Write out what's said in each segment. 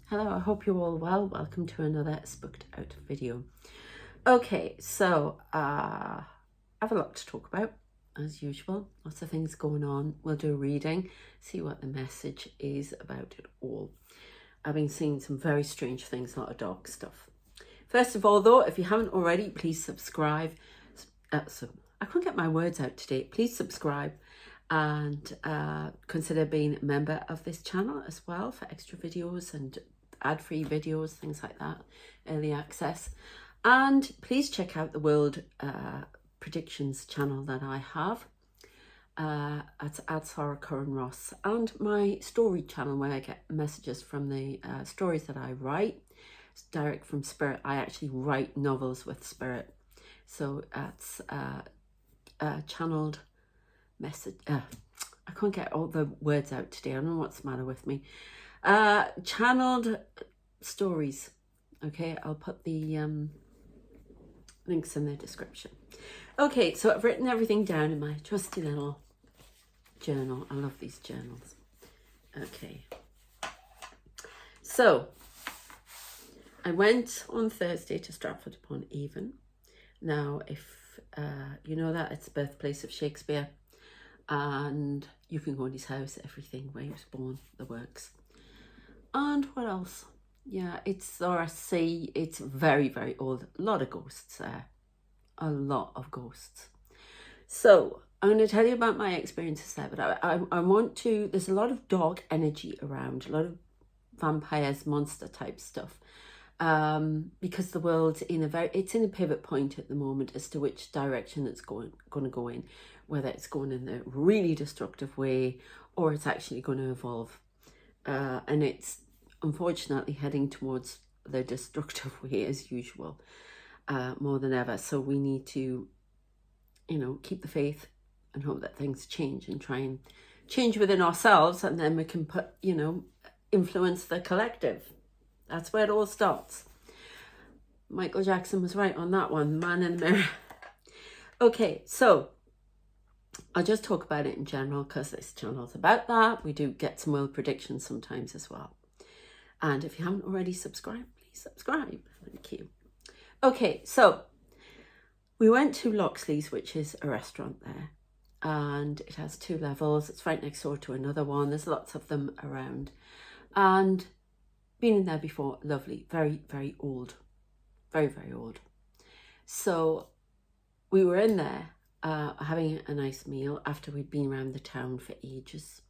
Hello, I hope you're all well. Welcome to another Spooked Out video. Okay, so I have a lot to talk about, as usual. Lots of things going on. We'll do a reading, see what the message is about it all. I've been seeing some very strange things, a lot of dark stuff. First of all, though, if you haven't already, please subscribe. So I couldn't get my words out today. Please subscribe and consider being a member of this channel as well for extra videos and ad-free videos, things like that, early access. And please check out the World Predictions channel that I have at Sarah Curran Ross, and my story channel where I get messages from the stories that I write. It's direct from Spirit. I actually write novels with Spirit, so that's channeled message. I can't get all the words out today. I don't know what's the matter with me. Channeled stories. Okay, I'll put the links in the description. Okay, so I've written everything down in my trusty little journal. I love these journals. Okay, so I went on Thursday to Stratford upon Avon. Now, if you know that, it's the birthplace of Shakespeare, and you can go in his house, everything, where he was born, the works. And what else? Yeah, it's RSC. It's very, very old. A lot of ghosts there. A lot of ghosts. So I'm going to tell you about my experiences there, but I want to, there's a lot of dark energy around, a lot of vampires, monster type stuff. Because the world's in it's in a pivot point at the moment as to which direction it's going to go in, whether it's going in a really destructive way or it's actually going to evolve. And it's unfortunately heading towards the destructive way as usual, more than ever. So we need to, keep the faith and hope that things change and try and change within ourselves, and then we can put, influence the collective. That's where it all starts. Michael Jackson was right on that one, man in the mirror. Okay, so I'll just talk about it in general because this channel's about that. We do get some world predictions sometimes as well. And if you haven't already subscribed, please subscribe. Thank you. Okay, so we went to Loxley's, which is a restaurant there. And it has 2 levels. It's right next door to another one. There's lots of them around. And been in there before, lovely, very, very old. Very, very old. So we were in there having a nice meal after we'd been around the town for ages,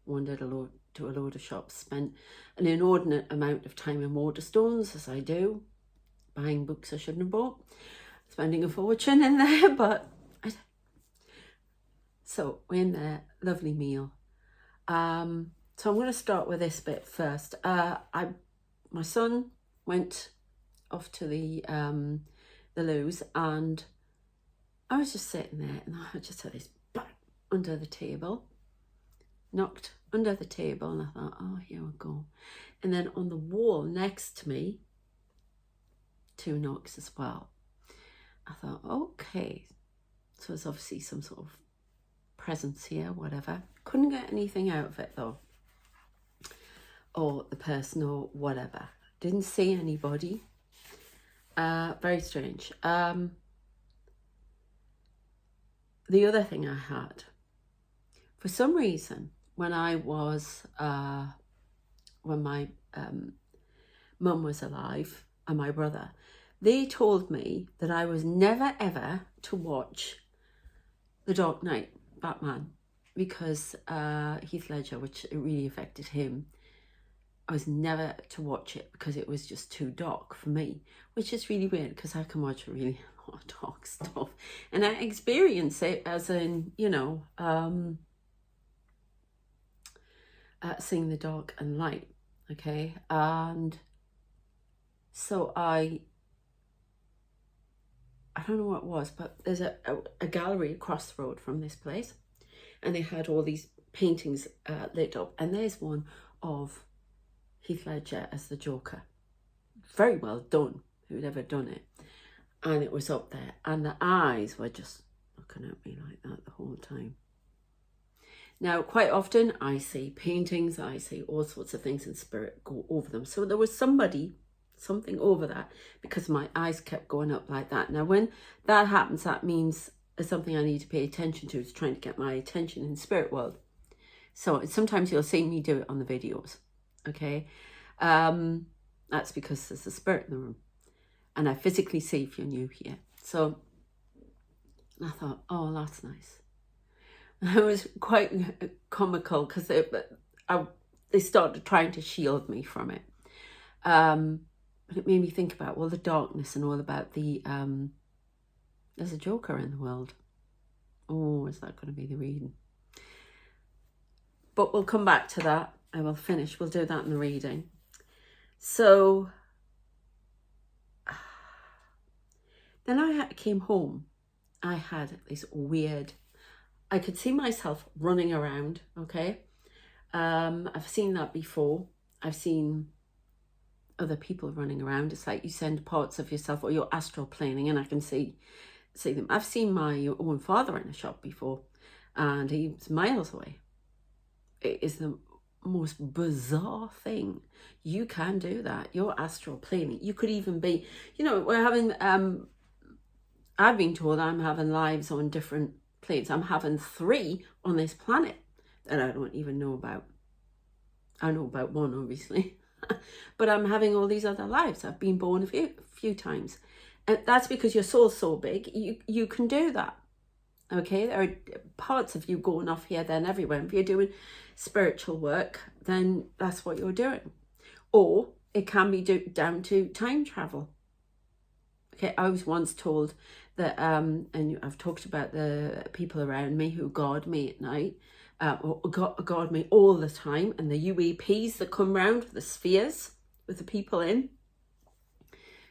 wandered to a load of shops, spent an inordinate amount of time in Waterstones, as I do, buying books I shouldn't have bought, spending a fortune in there, but so we're in there, lovely meal. So I'm going to start with this bit first. My son went off to the loos, and I was just sitting there, and I just had this bang under the table, knocked under the table, and I thought, oh, here we go. And then on the wall next to me, 2 knocks as well. I thought, okay, so there's obviously some sort of presence here, whatever. Couldn't get anything out of it though, or the person or whatever. Didn't see anybody. Very strange. The other thing I had, for some reason, when I was, when my mum was alive and my brother, they told me that I was never ever to watch The Dark Knight, Batman, because Heath Ledger, which it really affected him, I was never to watch it because it was just too dark for me, which is really weird because I can watch really a lot of dark stuff. And I experience it as in, seeing the dark and light, okay? And so I don't know what it was, but there's a gallery across the road from this place, and they had all these paintings lit up, and there's one of Heath Ledger as the Joker. Very well done, who'd ever done it. And it was up there, and the eyes were just looking at me like that the whole time. Now, quite often I see paintings, I see all sorts of things in spirit go over them. So there was something over that, because my eyes kept going up like that. Now, when that happens, that means there's something I need to pay attention to. It's trying to get my attention in the spirit world. So sometimes you'll see me do it on the videos, okay? That's because there's a spirit in the room. And I physically see if you're new here. So I thought, oh, that's nice. It was quite comical because they started trying to shield me from it. But it made me think about, well, the darkness and all about the, there's a Joker in the world. Oh, is that going to be the reading? But we'll come back to that. I will finish. We'll do that in the reading. So then I came home. I had this weird, I could see myself running around, okay? I've seen that before. I've seen other people running around. It's like you send parts of yourself or your astral planing, and I can see them. I've seen my own father in a shop before, and he was miles away. It is the most bizarre thing. You can do that. Your astral planing. You could even be, you know, we're having, I've been told I'm having lives on different planes. I'm having 3 on this planet that I don't even know about. I know about one, obviously. But I'm having all these other lives. I've been born a few times. And that's because your soul's so big, you can do that. Okay, there are parts of you going off here, then everywhere. If you're doing spiritual work, then that's what you're doing. Or it can be down to time travel. Okay, I was once told that, and I've talked about the people around me who guard me at night, or guard me all the time, and the UAPs that come round, the spheres with the people in,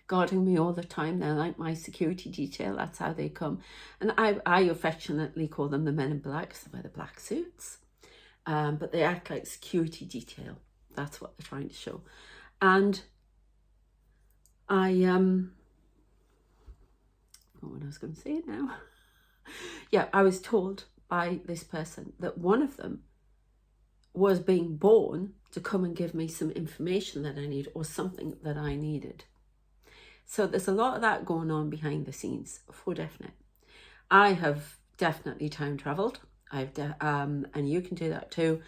guarding me all the time. They're like my security detail. That's how they come. And I affectionately call them the men in black, because they wear the black suits. But they act like security detail. That's what they're trying to show. And I what I was going to say now. Yeah, I was told by this person that one of them was being born to come and give me some information that I need, or something that I needed. So there's a lot of that going on behind the scenes, for definite. I have definitely time traveled. And you can do that too.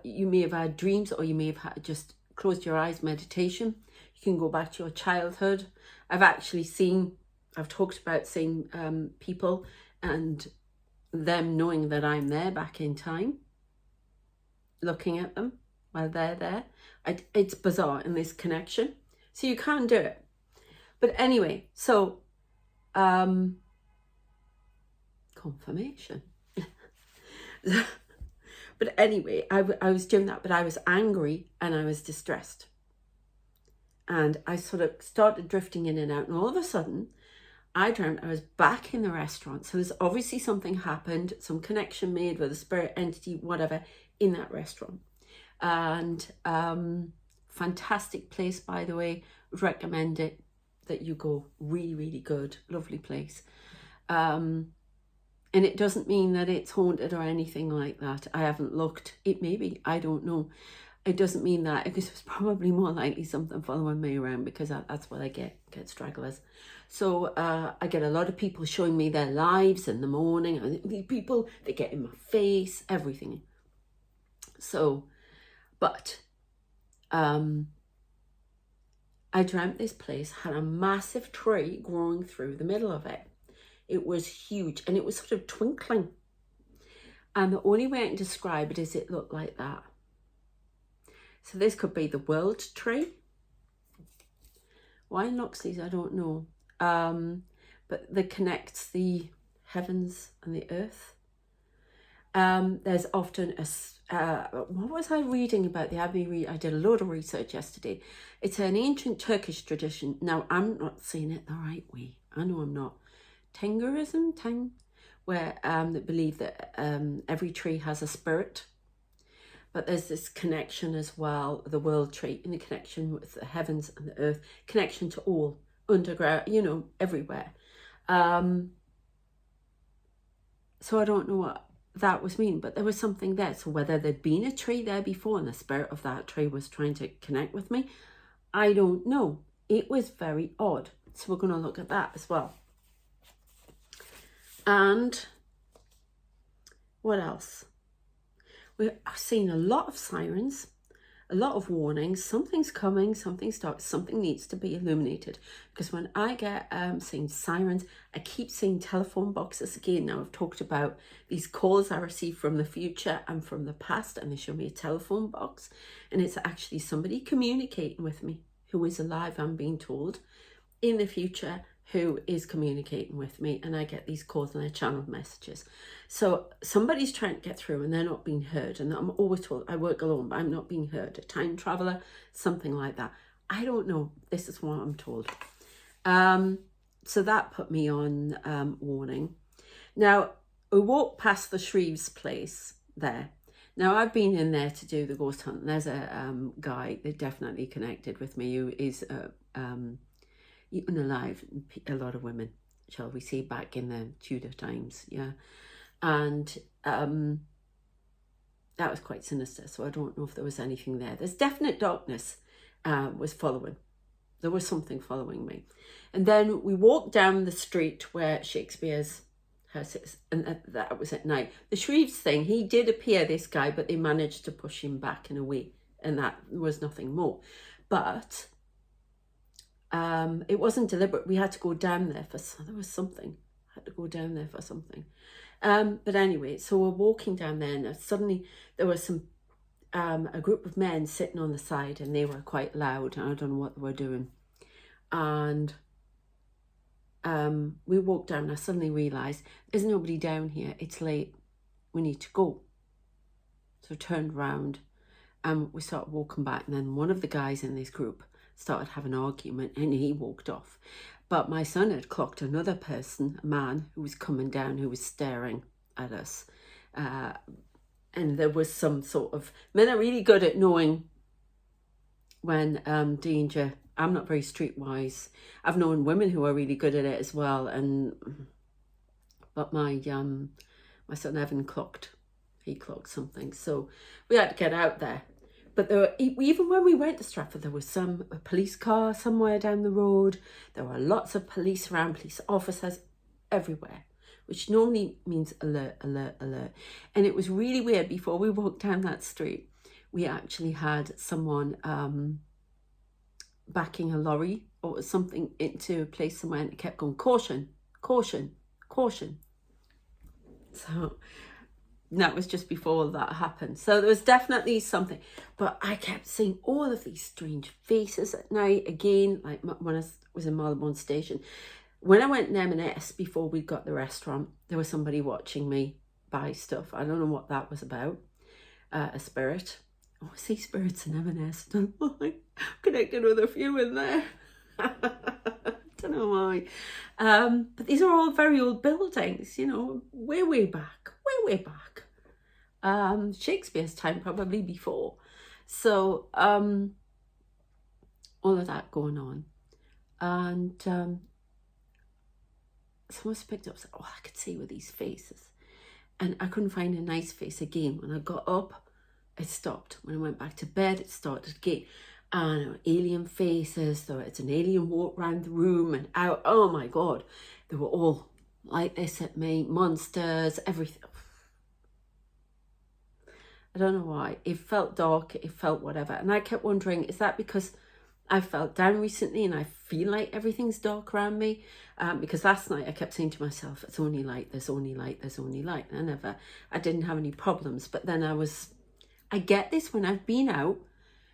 You may have had dreams, or you may have just closed your eyes, meditation. You can go back to your childhood. I've talked about seeing people and them knowing that I'm there back in time, looking at them while they're there. It's bizarre in this connection. So you can do it. But anyway, so confirmation. But anyway, I was doing that, but I was angry and I was distressed. And I sort of started drifting in and out. And all of a sudden, I dreamt I was back in the restaurant. So there's obviously something happened, some connection made with a spirit entity, whatever, in that restaurant. And fantastic place, by the way. Would recommend it that you go. Really, really good, lovely place. And it doesn't mean that it's haunted or anything like that. I haven't looked. It may be. I don't know. It doesn't mean that, because it's probably more likely something following me around, because that's what I get stragglers. So I get a lot of people showing me their lives in the morning. And these people, they get in my face, everything. So, but I dreamt this place had a massive tree growing through the middle of it. It was huge, and it was sort of twinkling. And the only way I can describe it is it looked like that. So this could be the world tree. Why in Loxley's, I don't know. But that connects the heavens and the earth. There's often what was I reading about the Abbey? I did a load of research yesterday. It's an ancient Turkish tradition. Now, I'm not saying it the right way. I know I'm not. Tengurism, where they believe that every tree has a spirit. But there's this connection as well, the world tree, in the connection with the heavens and the earth, connection to all, underground, you know, everywhere. So I don't know that was mean, but there was something there. So whether there'd been a tree there before and the spirit of that tree was trying to connect with me, I don't know. It was very odd. So we're going to look at that as well. And what else? We've seen a lot of sirens, a lot of warnings. Something's coming, something's dark, something needs to be illuminated. Because when I get seeing sirens, I keep seeing telephone boxes again. Now I've talked about these calls I receive from the future and from the past, and they show me a telephone box, and it's actually somebody communicating with me who is alive, I'm being told, in the future, who is communicating with me, and I get these calls and I channel messages. So somebody's trying to get through and they're not being heard, and I'm always told I work alone, but I'm not being heard. A time traveler, something like that. I don't know. This is what I'm told. So that put me on warning. Now, we walked past the Shreve's place there. Now, I've been in there to do the ghost hunt. There's a guy that definitely connected with me who is eaten alive, a lot of women, shall we say, back in the Tudor times, yeah. And that was quite sinister, so I don't know if there was anything there. There's definite darkness was following. There was something following me. And then we walked down the street where Shakespeare's house is, and that was at night. The Shreves thing, he did appear, this guy, but they managed to push him back in a way, and that was nothing more. But it wasn't deliberate. We had to go down there there was something. I had to go down there for something. But anyway, so we're walking down there, and suddenly there was a group of men sitting on the side, and they were quite loud, and I don't know what they were doing. And we walked down, and I suddenly realised there's nobody down here. It's late. We need to go. So I turned around and we started walking back, and then one of the guys in this group started having an argument and he walked off. But my son had clocked another person, a man who was coming down, who was staring at us. And there was some sort of, men are really good at knowing when danger. I'm not very streetwise. I've known women who are really good at it as well. But my son Evan clocked something. So we had to get out there. But there were, even when we went to Stratford, there was a police car somewhere down the road. There were lots of police around, police officers everywhere, which normally means alert, alert, alert. And it was really weird. Before we walked down that street, we actually had someone backing a lorry or something into a place somewhere, and it kept going, caution, caution, caution. So that was just before that happened. So there was definitely something. But I kept seeing all of these strange faces at night. Again, like when I was in Marylebone Station. When I went in M&S before we got the restaurant, there was somebody watching me buy stuff. I don't know what that was about. A spirit. Oh, I see spirits in M&S. Don't know why. I'm connected with a few in there. Don't know why. But these are all very old buildings, you know, way back. Shakespeare's time, probably before. So all of that going on. And someone picked up, said, oh, I could see with these faces. And I couldn't find a nice face again. When I got up, it stopped. When I went back to bed, it started again. And alien faces, so it's an alien walk around the room and out. Oh my God, they were all like this at me, monsters, everything. I don't know why. It felt dark, it felt whatever. And I kept wondering, is that because I felt down recently and I feel like everything's dark around me? Because last night I kept saying to myself, it's only light, there's only light, there's only light. And I didn't have any problems. But then I get this when I've been out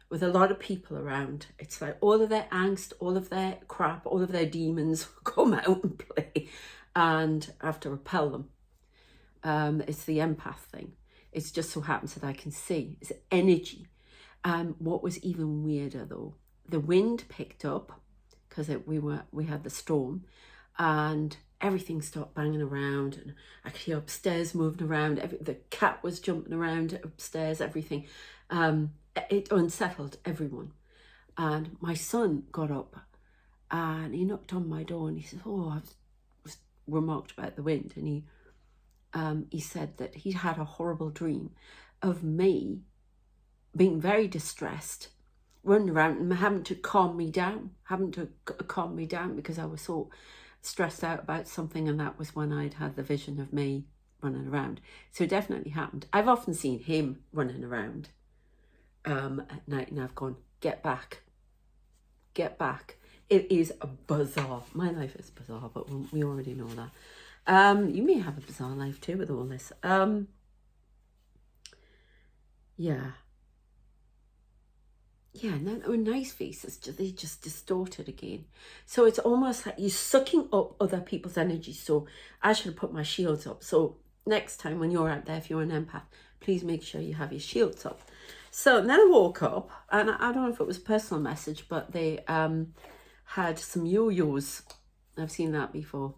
with a lot of people around. It's like all of their angst, all of their crap, all of their demons come out and play, and I have to repel them. It's the empath thing. It just so happens that I can see. It's energy. What was even weirder though, the wind picked up because we had the storm, and everything stopped banging around, and I could hear upstairs moving around. The cat was jumping around upstairs, everything. It unsettled everyone. And my son got up and he knocked on my door and he said, oh, I was remarked about the wind. And he said that he'd had a horrible dream of me being very distressed, running around and having to calm me down, because I was so stressed out about something, and that was when I'd had the vision of me running around. So it definitely happened. I've often seen him running around at night, and I've gone, get back. It is bizarre. My life is bizarre, but we already know that. You may have a bizarre life too with all this. Yeah, no, nice faces, they just distorted again. So it's almost like you're sucking up other people's energy. So I should have put my shields up. So next time when you're out there, if you're an empath, please make sure you have your shields up. So then I woke up, and I don't know if it was a personal message, but they had some yo-yos. I've seen that before.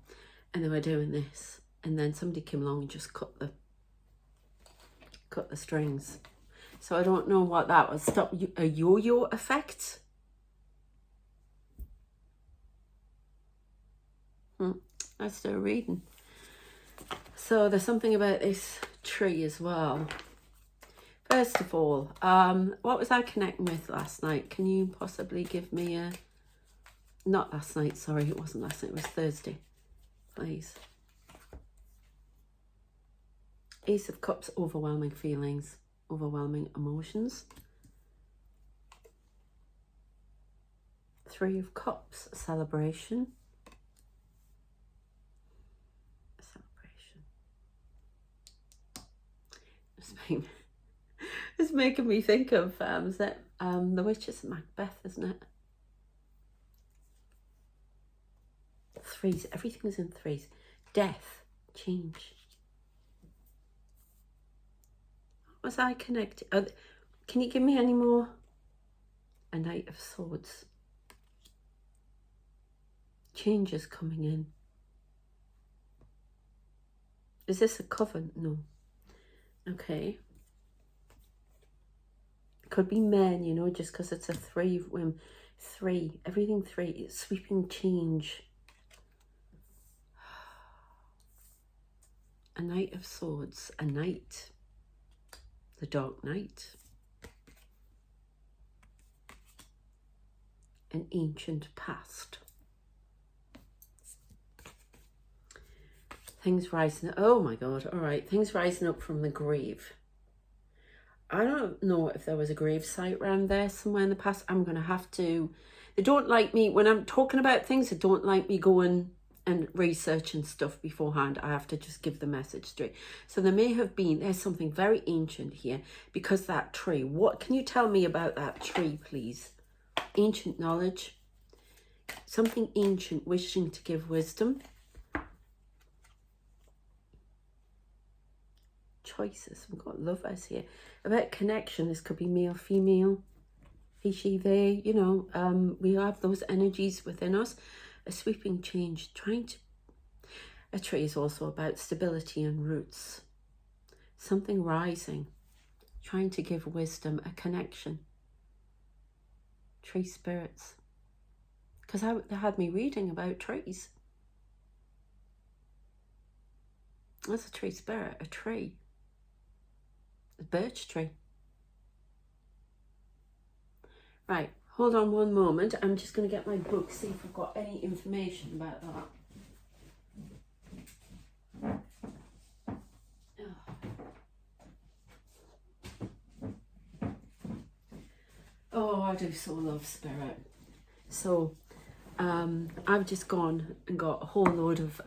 And they were doing this. And then somebody came along and just cut the strings. So I don't know what that was. Stop a yo-yo effect? I started reading. So there's something about this tree as well. First of all, what was I connecting with last night? Can you possibly give me a... Not last night, sorry, it wasn't last night, it was Thursday. Please. Ace of Cups, overwhelming feelings, overwhelming emotions. Three of Cups, celebration. It's making me think of the Witches of Macbeth, isn't it? Threes, everything's in threes. Death, change. Was I connected? Can you give me any more? A Knight of Swords. Changes coming in. Is this a coven? No. Okay. Could be men, you know, just because it's a three, everything three, it's sweeping change. A Knight of Swords, a knight, the Dark Knight, an ancient past. Things rising, oh my God, all right, things rising up from the grave. I don't know if there was a grave site around there somewhere in the past. I'm going to have to... They don't like me, when I'm talking about things, they don't like me going and researching stuff beforehand. I have to just give the message straight. So there may have been, there's something very ancient here, because that tree. What can you tell me about that tree, please? Ancient knowledge. Something ancient wishing to give wisdom. Choices. We've got lovers here. About connection, this could be male, female, he, she, they, you know, we have those energies within us. A sweeping change, a tree is also about stability and roots. Something rising, trying to give wisdom, a connection. Tree spirits. Because they had me reading about trees. That's a tree spirit, a tree. A birch tree. Right, hold on one moment. I'm just going to get my book, see if I've got any information about that. Oh, I do so love spirit. So, I've just gone and got a whole load of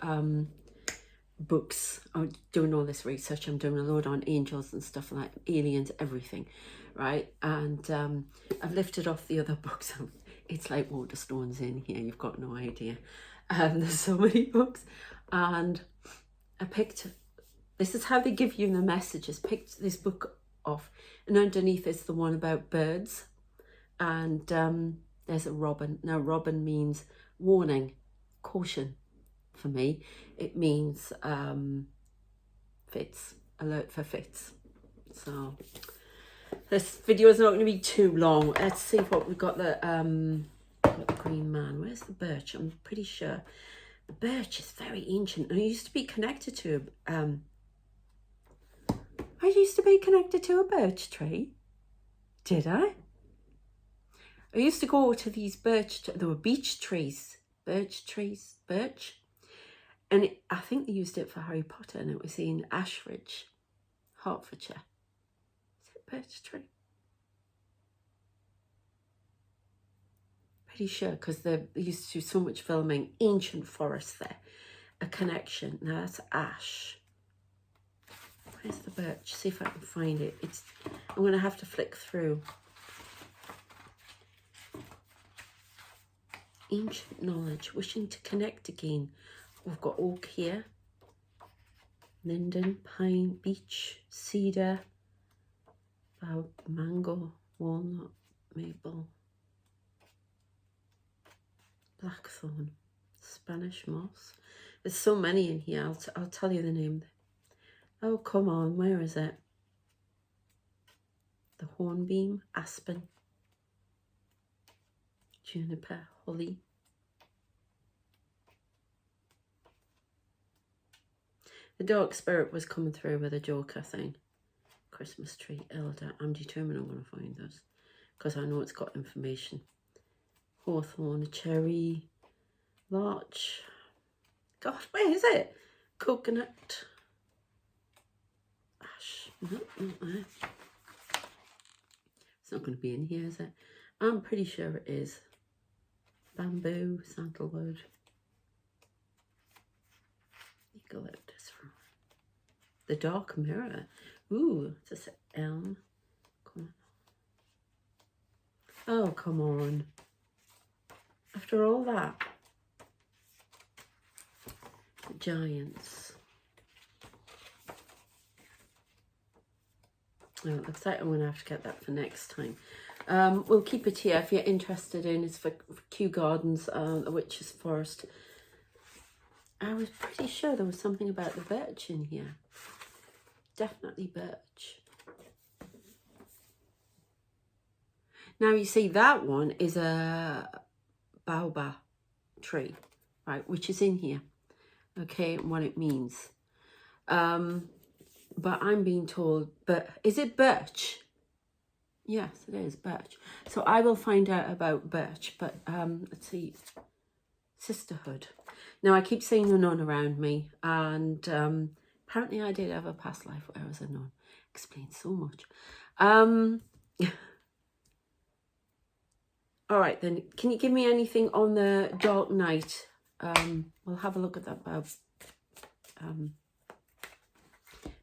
books. I'm doing all this research. I'm doing a load on angels and stuff like aliens, everything, right? And I've lifted off the other books. It's like Waterstones in here. You've got no idea. There's so many books, and I picked. This is how they give you the messages. Picked this book off, and underneath is the one about birds, and there's a robin. Now, robin means warning, caution. For me, it means fits, alert for fits. So this video is not going to be too long. Let's see what we've got. The green man. Where's the birch? I'm pretty sure the birch is very ancient. I used to be connected to I used to be connected to a birch tree. Did I? I used to go to these there were beech trees, birch. And I think they used it for Harry Potter, and it was in Ashridge, Hertfordshire. Is it birch tree? Pretty sure, because they used to do so much filming. Ancient forest there. A connection. Now that's ash. Where's the birch? See if I can find it. I'm going to have to flick through. Ancient knowledge. Wishing to connect again. We've got oak here. Linden, pine, beech, cedar, mango, walnut, maple, blackthorn, Spanish moss. There's so many in here. I'll tell you the name. Oh, come on. Where is it? The hornbeam, aspen, juniper, holly. The dark spirit was coming through with a joker thing. Christmas tree, elder. I'm determined I'm going to find this because I know it's got information. Hawthorn, cherry, larch. God, where is it? Coconut. Ash. No, not there. It's not going to be in here, is it? I'm pretty sure it is. Bamboo, sandalwood. Eucalyptus. The dark mirror. Ooh, it's an elm. Come on. Oh, come on. After all that. The giants. Oh, it looks like I'm going to have to get that for next time. We'll keep it here if you're interested in. It's for Kew Gardens, the Witch's Forest. I was pretty sure there was something about the birch in here. Definitely birch. Now you see that one is a baobab tree, right, which is in here. Okay, and what it means. But I'm being told, but is it birch? Yes, it is birch. So I will find out about birch, but let's see. Sisterhood. Now I keep seeing the nun around me, and apparently I did have a past life where I was a nun. Explains so much. All right then, can you give me anything on the dark night? We'll have a look at that about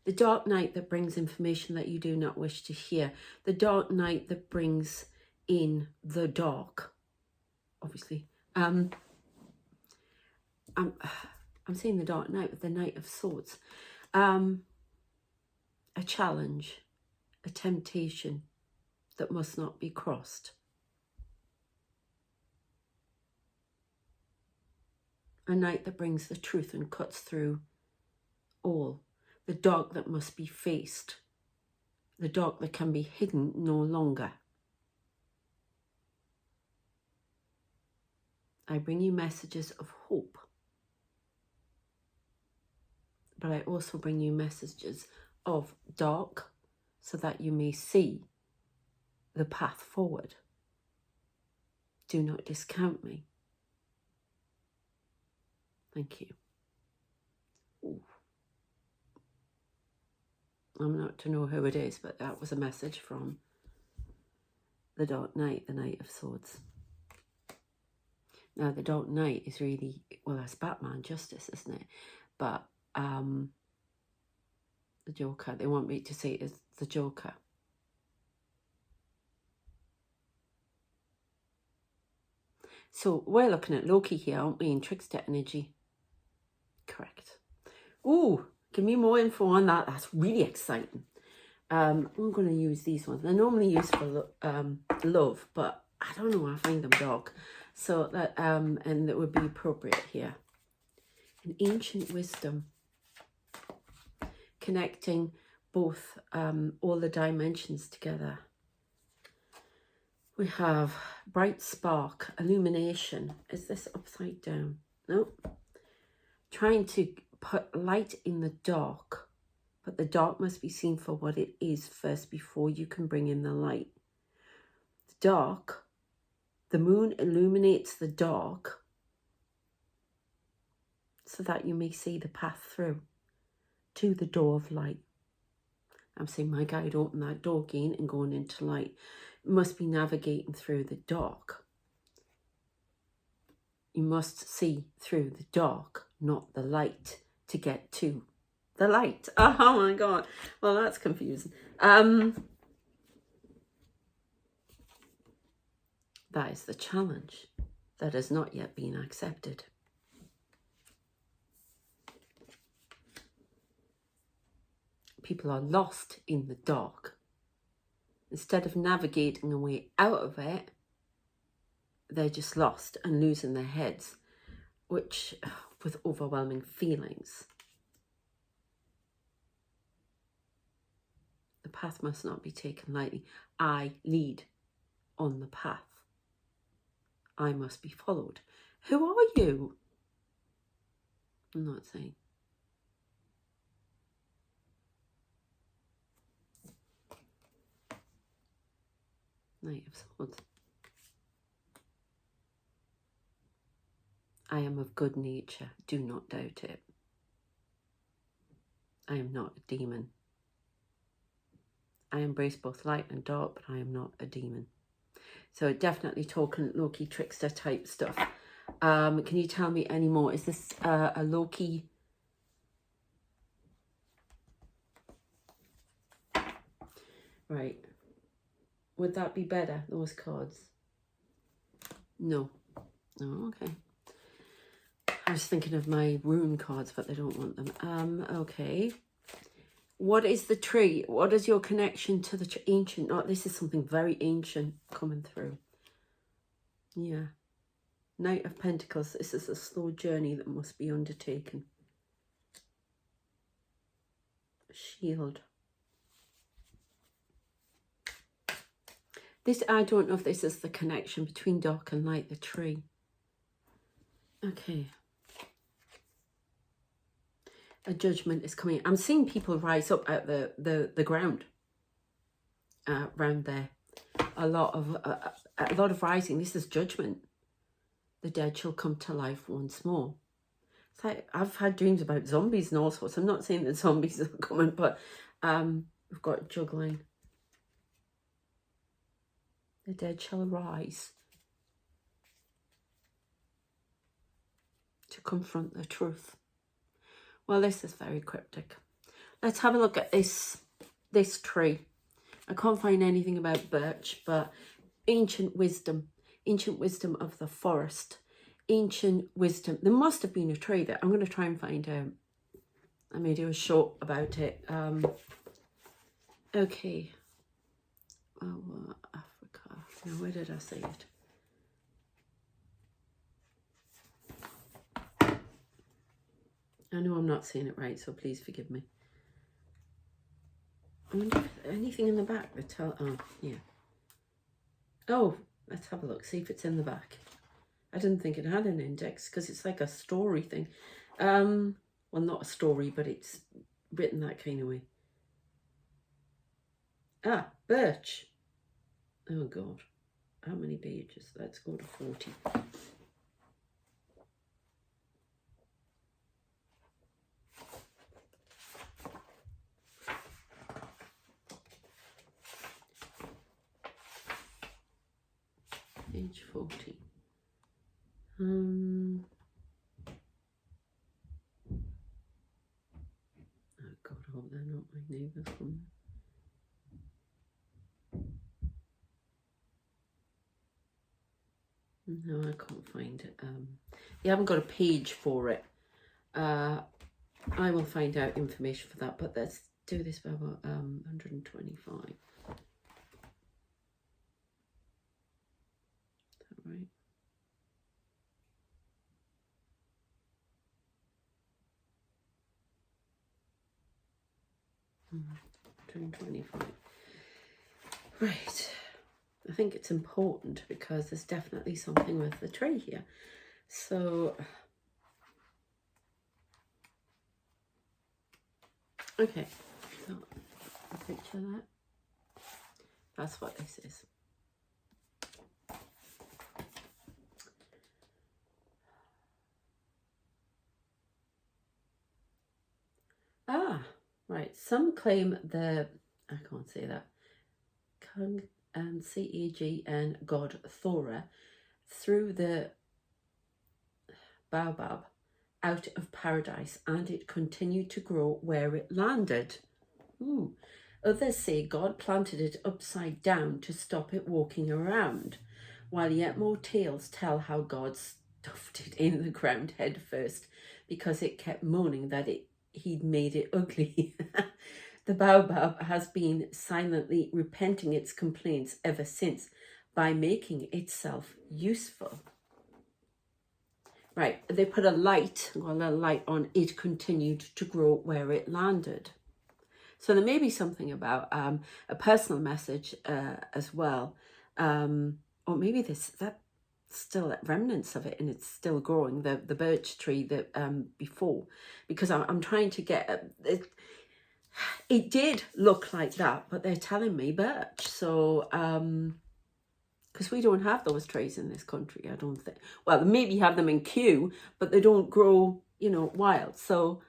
the dark night that brings information that you do not wish to hear. The dark night that brings in the dark, obviously. I'm seeing the dark night with the Knight of Swords. A challenge, a temptation that must not be crossed. A night that brings the truth and cuts through all. The dark that must be faced. The dark that can be hidden no longer. I bring you messages of hope. But I also bring you messages of dark so that you may see the path forward. Do not discount me. Thank you. Ooh. I'm not to know who it is, but that was a message from the Dark Knight, the Knight of Swords. Now, the Dark Knight is really, well, that's Batman, Justice, isn't it? But the Joker, they want me to say it as the Joker. So we're looking at Loki here, aren't we, in trickster energy? Correct. Ooh, give me more info on that. That's really exciting. I'm going to use these ones. They're normally used for love, but I don't know, I find them dark. So that, and that would be appropriate here. An ancient wisdom. Connecting both, all the dimensions together. We have bright spark, illumination. Is this upside down? No. Trying to put light in the dark, but the dark must be seen for what it is first before you can bring in the light. The dark, the moon illuminates the dark so that you may see the path through to the door of light. I'm saying, my guide, open that door again and going into light. You must be navigating through the dark. You must see through the dark, not the light, to get to the light. Oh my God. Well, that's confusing. That is the challenge that has not yet been accepted. People are lost in the dark. Instead of navigating a way out of it, they're just lost and losing their heads, which with overwhelming feelings. The path must not be taken lightly. I lead on the path. I must be followed. Who are you? I'm not saying. Knight of Swords. I am of good nature. Do not doubt it. I am not a demon. I embrace both light and dark, but I am not a demon. So definitely talking Loki trickster type stuff. Can you tell me any more? Is this a Loki? Right. Would that be better, those cards? No. Oh, okay. I was thinking of my rune cards, but they don't want them. Okay. What is the tree? What is your connection to the ancient? Oh, this is something very ancient coming through. Yeah. Knight of Pentacles. This is a slow journey that must be undertaken. Shield. This, I don't know if this is the connection between dark and light, the tree. Okay. A judgment is coming. I'm seeing people rise up out the ground around there. A lot of rising. This is judgment. The dead shall come to life once more. It's like I've had dreams about zombies and all sorts. I'm not saying that zombies are coming, but we've got juggling. The dead shall rise to confront the truth. Well, this is very cryptic. Let's have a look at this tree. I can't find anything about birch, but ancient wisdom of the forest, ancient wisdom. There must have been a tree there. I'm going to try and find out. I may do a short about it. Okay. Oh, Africa. Now, where did I say it? I know I'm not saying it right, so please forgive me. I wonder if there's anything in the back that tell. Oh, yeah. Oh, let's have a look. See if it's in the back. I didn't think it had an index because it's like a story thing. Well, not a story, but it's written that kind of way. Ah, birch. Oh God, how many pages? Let's go to 40. Page 40. Oh God, I hope they're not my neighbours from. No, I can't find it. You haven't got a page for it. I will find out information for that, but let's do this by about 125. Is that right? Mm, 125. Right. I think it's important because there's definitely something with the tree here. So, okay. got a picture there. That's what this is. Ah, right. Some claim the, I can't say that, C-A-G-N god Thora threw the baobab out of paradise and it continued to grow where it landed. Ooh. Others say God planted it upside down to stop it walking around, while yet more tales tell how God stuffed it in the ground head first because it kept moaning that he'd made it ugly. The baobab has been silently repenting its complaints ever since by making itself useful. Right, they put a light, well, a little light on it continued to grow where it landed. So there may be something about a personal message as well, or maybe that still remnants of it and it's still growing, the birch tree that before, because I'm trying to get it did look like that, but they're telling me birch. So because we don't have those trees in this country, I don't think. Well, maybe have them in Kew, but they don't grow, you know, wild. So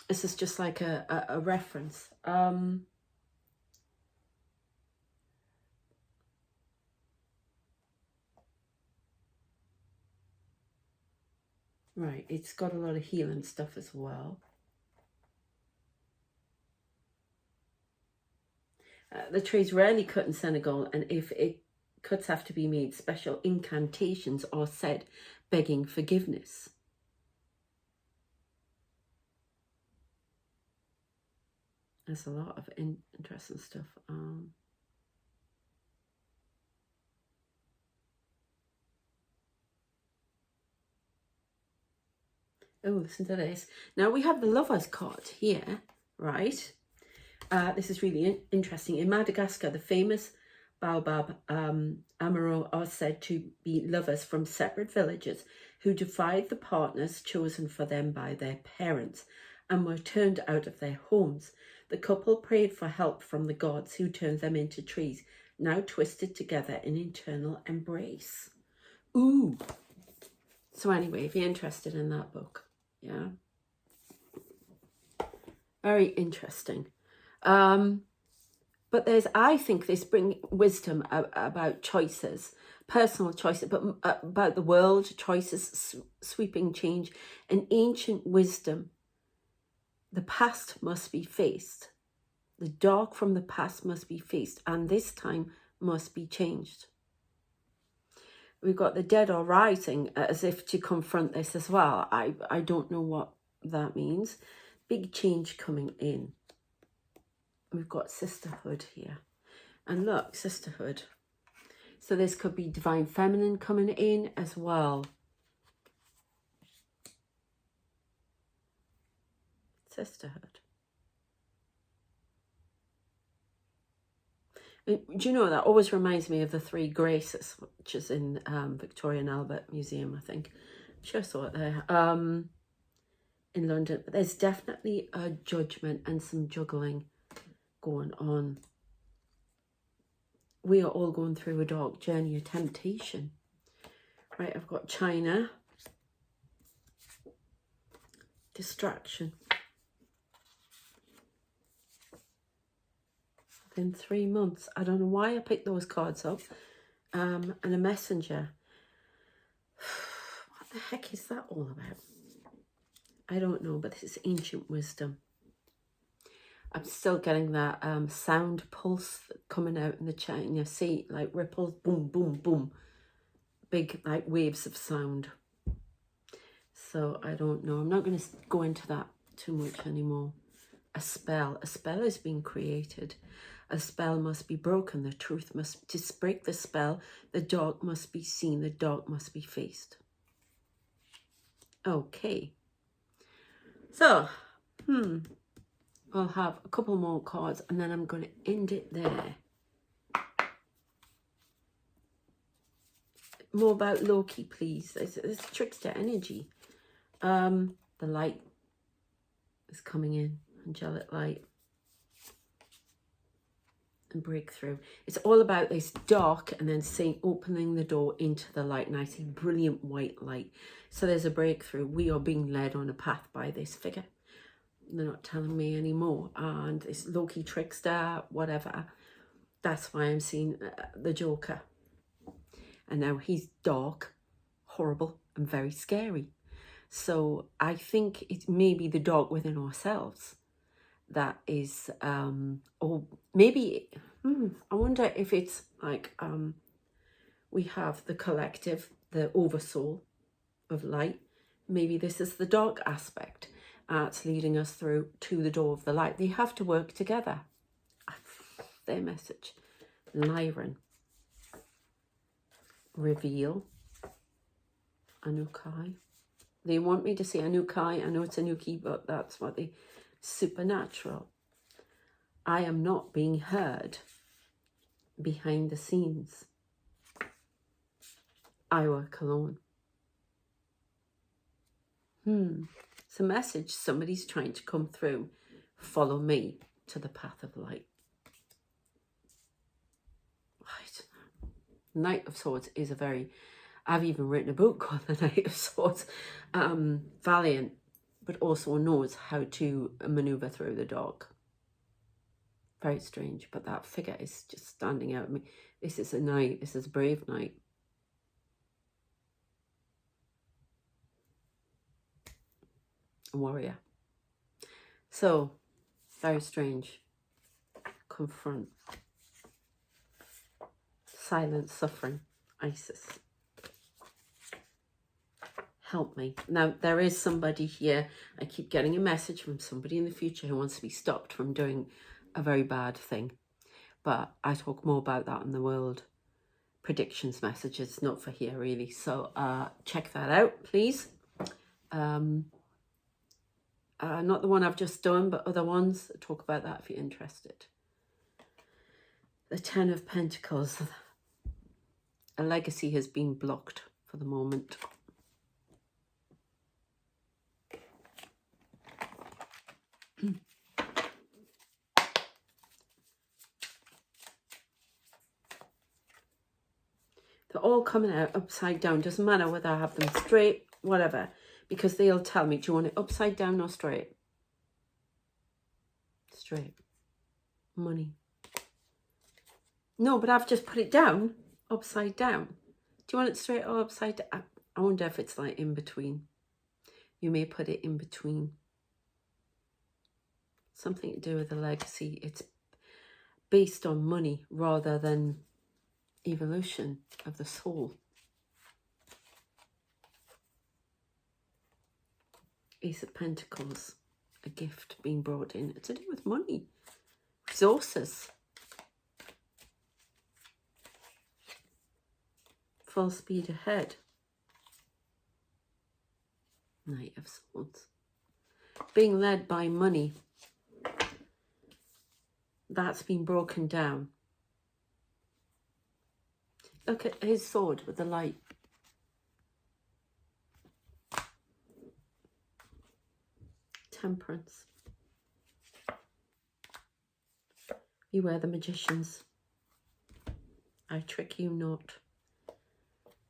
this is just like a reference. Right, it's got a lot of healing stuff as well. The tree's rarely cut in Senegal, and if it cuts have to be made, special incantations are said, begging forgiveness. There's a lot of interesting stuff. Oh, listen to this. Now we have the Lover's card here, right? This is really interesting. In Madagascar, the famous baobab amaro are said to be lovers from separate villages who defied the partners chosen for them by their parents and were turned out of their homes. The couple prayed for help from the gods who turned them into trees, now twisted together in eternal embrace. Ooh. So anyway, if you're interested in that book, yeah. Very interesting. But I think this brings wisdom about choices, personal choices, but about the world, choices, sweeping change, and ancient wisdom. The past must be faced. The dark from the past must be faced, and this time must be changed. We've got the dead are rising as if to confront this as well. I don't know what that means. Big change coming in. We've got sisterhood here. And look, sisterhood. So this could be divine feminine coming in as well. Sisterhood. Do you know, that always reminds me of the Three Graces, which is in Victoria and Albert Museum, I think. I'm sure I saw it there. In London. But there's definitely a judgment and some juggling going on. We are all going through a dark journey of temptation. Right, I've got China. Distraction. Within 3 months. I don't know why I picked those cards up. And a messenger. What the heck is that all about? I don't know, but this is ancient wisdom. I'm still getting that sound pulse coming out in the chat. And you see, like ripples, boom, boom, boom. Big, like waves of sound. So I don't know. I'm not going to go into that too much anymore. A spell. A spell is being created. A spell must be broken. The truth must, to break the spell, the dark must be seen. The dark must be faced. Okay. So, I'll have a couple more cards and then I'm going to end it there. More about Loki, please. There's trickster energy. The light is coming in. angelic light, and breakthrough. It's all about this dark and then seeing, opening the door into the light, and I see brilliant white light. So there's a breakthrough. We are being led on a path by this figure. They're not telling me anymore. And this Loki trickster, whatever. That's why I'm seeing the Joker. And now he's dark, horrible, and very scary. So I think it's maybe the dark within ourselves that is, or maybe, I wonder if it's like, we have the collective, the oversoul of light. Maybe this is the dark aspect. It's leading us through to the door of the light. They have to work together. Their message. Lyran. Reveal. Anukai. They want me to say Anukai. I know it's Anuki, but that's what they... Supernatural. I am not being heard behind the scenes. I work alone. It's a message. Somebody's trying to come through. Follow me to the path of light. Right. Knight of Swords is a very... I've even written a book called The Knight of Swords. Valiant, but also knows how to maneuver through the dark. Very strange, but that figure is just standing out at me. This is a knight. This is a brave knight. A warrior. So, very strange. Confront. Silence, suffering. Isis. Help me. Now, there is somebody here. I keep getting a message from somebody in the future who wants to be stopped from doing a very bad thing. But I talk more about that in the world predictions messages, not for here really. So check that out, please. Not the one I've just done, but other ones. I'll talk about that if you're interested. The Ten of Pentacles. A legacy has been blocked for the moment. They're all coming out upside down. Doesn't matter whether I have them straight, whatever. Because they'll tell me, do you want it upside down or straight? Straight. Money. No, but I've just put it down, upside down. Do you want it straight or upside down? I wonder if it's like in between. You may put it in between. Something to do with the legacy. It's based on money rather than evolution of the soul. Ace of Pentacles, a gift being brought in. It's to do with money, resources. Full speed ahead. Knight of Swords. Being led by money. That's been broken down. Look at his sword with the light. Temperance. Beware the magicians. I trick you not.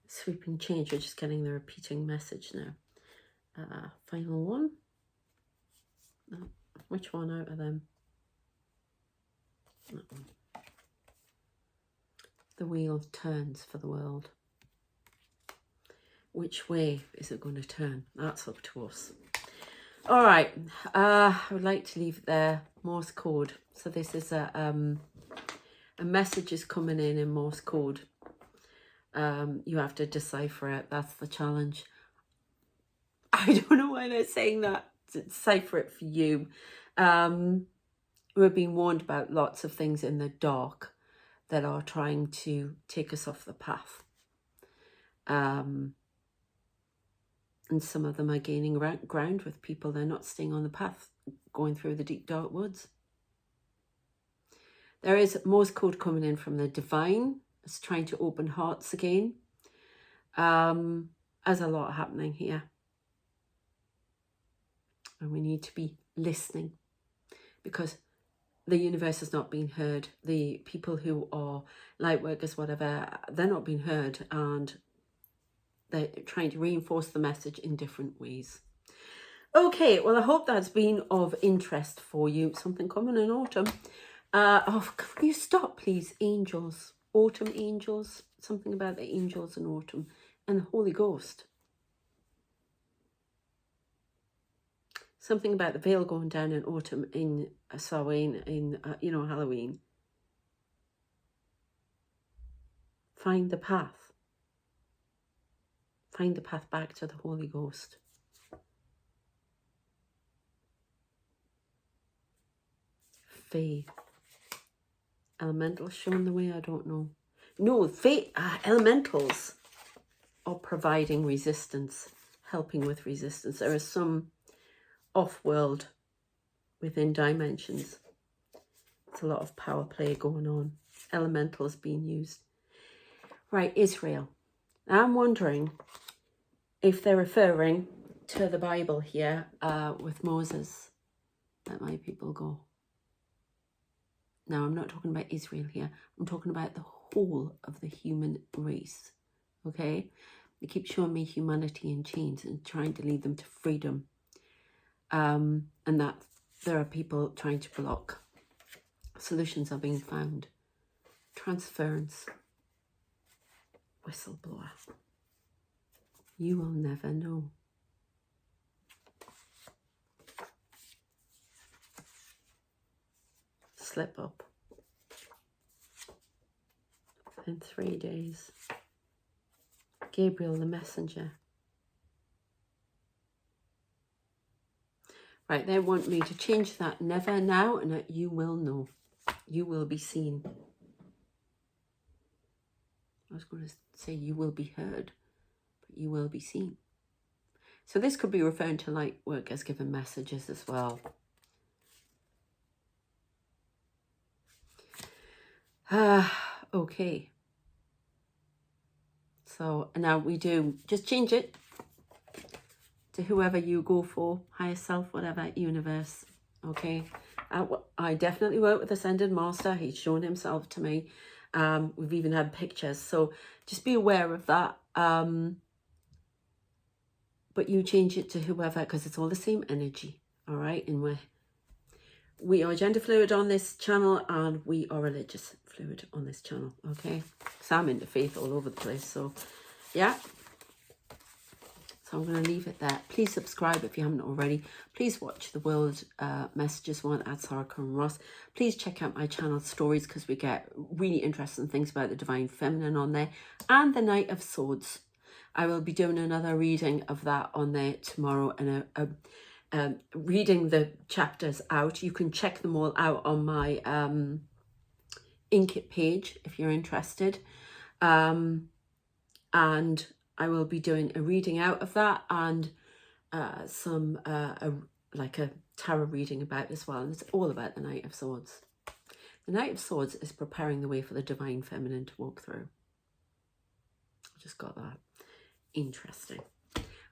Sweeping change. We're just getting the repeating message now. Final one. Which one out of them? That one. The wheel turns for the world. Which way is it going to turn? That's up to us. All right. I would like to leave it there. Morse code. So this is a message is coming in Morse code. You have to decipher it. That's the challenge. I don't know why they're saying that. To decipher it for you. We're being warned about lots of things in the dark that are trying to take us off the path. And some of them are gaining ground with people. They're not staying on the path, going through the deep, dark woods. There is Morse code coming in from the divine. It's trying to open hearts again. There's a lot happening here. And we need to be listening. because the universe is not being heard. The people who are light workers, whatever, they're not being heard, and they're trying to reinforce the message in different ways. Okay, well, I hope that's been of interest for you. Something coming in autumn. Oh, can you stop, please? Angels, autumn angels, something about the angels in autumn, and the Holy Ghost. Something about the veil going down in autumn in Samhain, in you know, Halloween. Find the path. Find the path back to the Holy Ghost. Faith. Elementals showing the way, I don't know. No, faith, elementals are providing resistance, helping with resistance. There is some off-world within dimensions. There's a lot of power play going on. Elementals being used. Right, Israel. I'm wondering if they're referring to the Bible here with Moses. Let my people go. Now, I'm not talking about Israel here. I'm talking about the whole of the human race. Okay? They keep showing me humanity in chains and trying to lead them to freedom. And that there are people trying to block. Solutions are being found. Transference. Whistleblower. You will never know. Slip up. In 3 days. Gabriel the messenger. Right, they want me to change that never now, and that you will know. You will be seen. I was going to say you will be heard, but you will be seen. So this could be referring to light workers giving messages as well. Okay. So now we do, just change it to whoever you go for, higher self, whatever, universe. Okay. I definitely work with Ascended Master. He's shown himself to me. We've even had pictures. So just be aware of that. But you change it to whoever, because it's all the same energy. All right. And we are gender fluid on this channel, and we are religious fluid on this channel. Okay. So I'm into faith all over the place. So yeah. So I'm going to leave it there. Please subscribe if you haven't already. Please watch the World Messages one at Sarah and Ross. Please check out my channel stories, because we get really interesting things about the Divine Feminine on there. And the Knight of Swords. I will be doing another reading of that on there tomorrow, and reading the chapters out. You can check them all out on my Inkit page if you're interested. And I will be doing a reading out of that, and like a tarot reading about as well. And it's all about the Knight of Swords. The Knight of Swords is preparing the way for the Divine Feminine to walk through. I just got that. Interesting.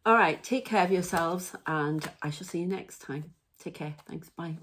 All right, take care of yourselves, and I shall see you next time. Take care. Thanks. Bye.